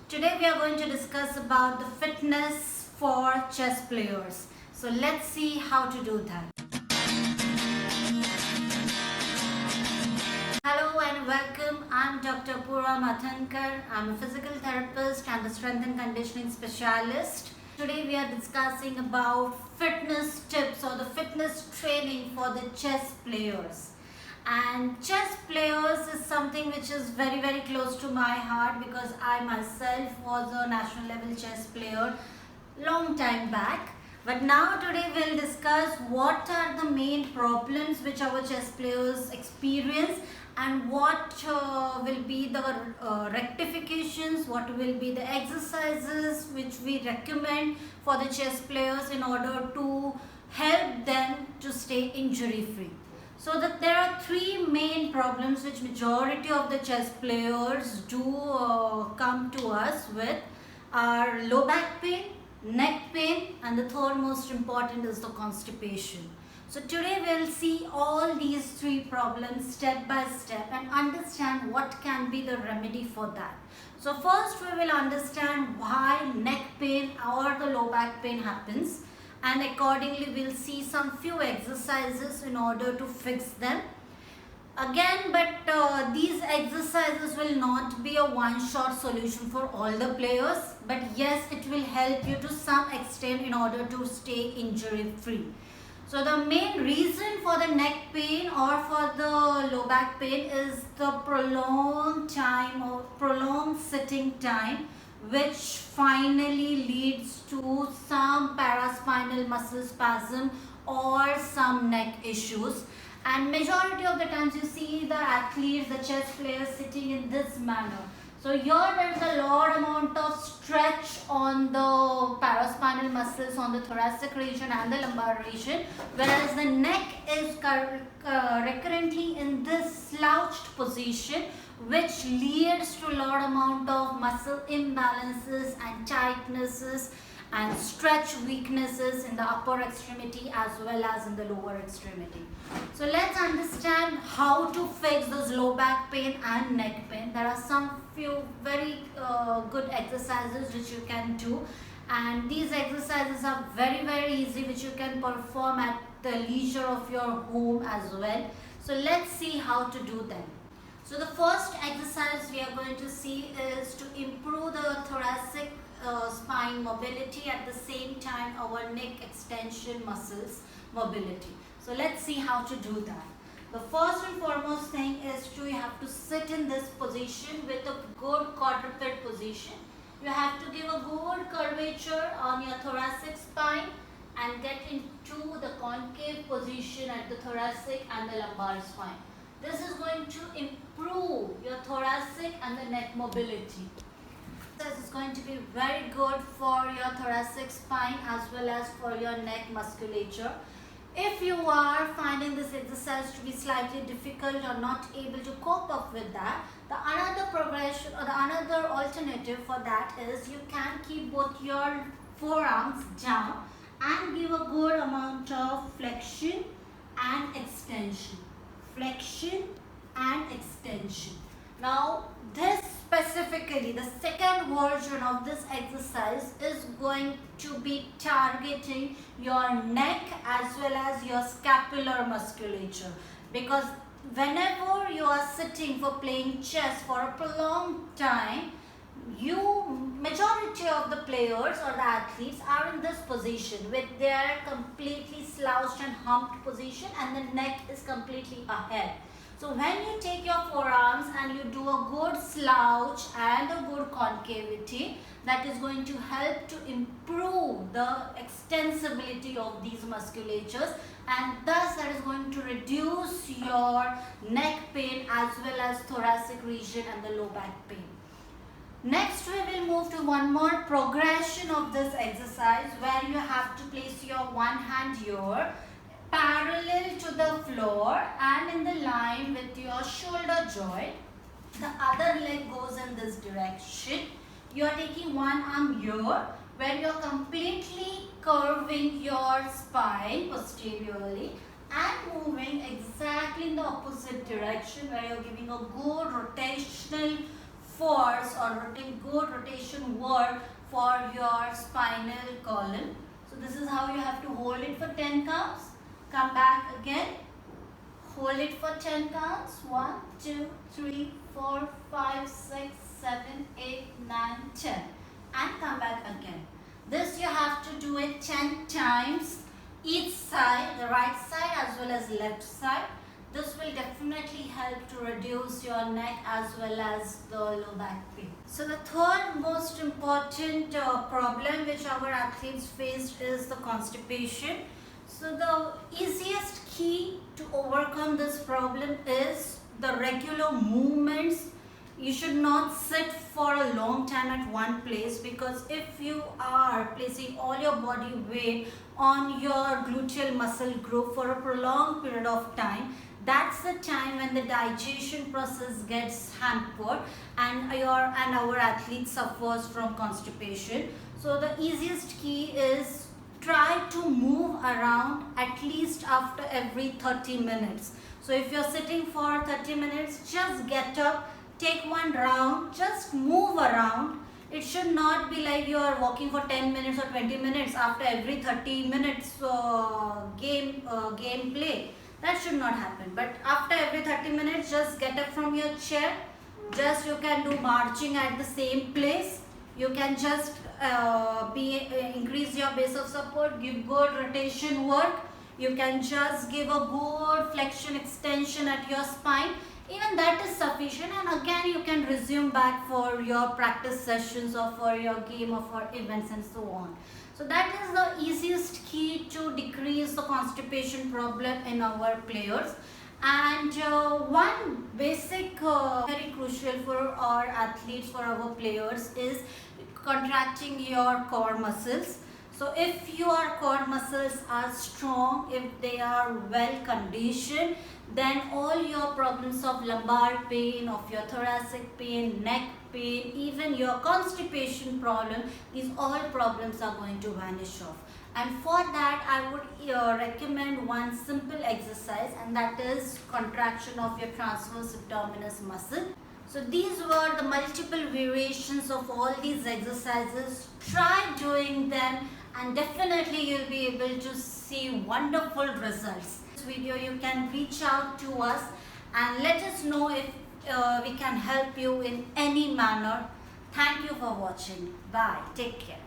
Today we are going to discuss about the fitness for chess players. So let's see how to do that. Hello and welcome. I'm Dr. Purva Mathankar. I'm a physical therapist and a strength and conditioning specialist. Today we are discussing about fitness tips or the fitness training for the chess players. And chess players is something which is very close to my heart because I myself was a national level chess player long time back. But now today we'll discuss what are the main problems which our chess players experience and what will be the rectifications, what will be the exercises which we recommend for the chess players in order to help them to stay injury free. So that there are three main problems which majority of the chess players do come to us with are low back pain, neck pain, and the third most important is the constipation. So today we'll see all these three problems step by step and understand what can be the remedy for that. So first we will understand why neck pain or the low back pain happens, and accordingly we'll see some few exercises in order to fix them. Again, but these exercises will not be a one-shot solution for all the players, but yes, it will help you to some extent in order to stay injury free. So the main reason for the neck pain or for the low back pain is the prolonged time or prolonged sitting time, which finally leads to some paraspinal muscle spasm or some neck issues. And majority of the times you see the athletes, the chess players sitting in this manner. So here there is a lot amount of stretch on the paraspinal muscles on the thoracic region and the lumbar region, whereas the neck is recurrently in this slouched position, which leads to a lot amount of muscle imbalances and tightnesses and stretch weaknesses in the upper extremity as well as in the lower extremity. So let's understand how to fix those low back pain and neck pain. There are some few very good exercises which you can do, and these exercises are very easy, which you can perform at the leisure of your home as well. So let's see how to do them. So the first exercise we are going to see is to improve the thoracic spine mobility, at the same time our neck extension muscles mobility. So let's see how to do that. The first and foremost thing is you have to sit in this position with a good quadruped position. You have to give a good curvature on your thoracic spine and get into the concave position at the thoracic and the lumbar spine. This is going to improve your thoracic and the neck mobility. This is going to be very good for your thoracic spine as well as for your neck musculature. If you are finding this exercise to be slightly difficult or not able to cope up with that, the another progression or the another alternative for that is you can keep both your forearms down and give a good amount of flexion and extension. Flexion and extension. Now this specifically, the second version of this exercise is going to be targeting your neck as well as your scapular musculature, because whenever you are sitting for playing chess for a prolonged time, majority of the players or the athletes are in this position with their completely slouched and humped position and the neck is completely ahead. So when you take your forearms and you do a good slouch and a good concavity, that is going to help to improve the extensibility of these musculatures, and thus that is going to reduce your neck pain as well as thoracic region and the low back pain. Next we will move to one more progression of this exercise where you have to place your one hand here parallel to the floor and in the line with your shoulder joint. The other leg goes in this direction. You are taking one arm here where you are completely curving your spine posteriorly and moving exactly in the opposite direction where you are giving a good rotational force or good rotation work for your spinal column. So this is how you have to hold it for 10 counts. Come back again. Hold it for 10 counts. 1, 2, 3, 4, 5, 6, 7, 8, 9, 10. And come back again. This you have to do it 10 times each side, the right side as well as left side. This will definitely help to reduce your neck as well as the low back pain. So the third most important problem which our athletes faced is the constipation. So the easiest key to overcome this problem is the regular movements. You should not sit for a long time at one place, because if you are placing all your body weight on your gluteal muscle group for a prolonged period of time, that's the time when the digestion process gets hampered and our athlete suffers from constipation. So the easiest key is try to move around at least after every 30 minutes. So if you're sitting for 30 minutes, just get up, take one round, just move around. It should not be like you are walking for 10 minutes or 20 minutes after every 30 minutes game play. That should not happen. But after every 30 minutes, just get up from your chair. Just you can do marching at the same place. You can just increase your base of support, give good rotation work. You can just give a good flexion extension at your spine. Even that is sufficient, and again you can resume back for your practice sessions or for your game or for events and so on. So that is the easiest key to decrease the constipation problem in our players. And one basic very crucial for our athletes, for our players, is contracting your core muscles. So if your core muscles are strong, if they are well conditioned, then all your problems of lumbar pain, of your thoracic pain, neck pain, even your constipation problem, these all problems are going to vanish off. And for that, I would recommend one simple exercise, and that is contraction of your transverse abdominis muscle. So these were the multiple variations of all these exercises. Try doing them and definitely you'll be able to see wonderful results. This video, you can reach out to us and let us know if we can help you in any manner. Thank you for watching. Bye. Take care.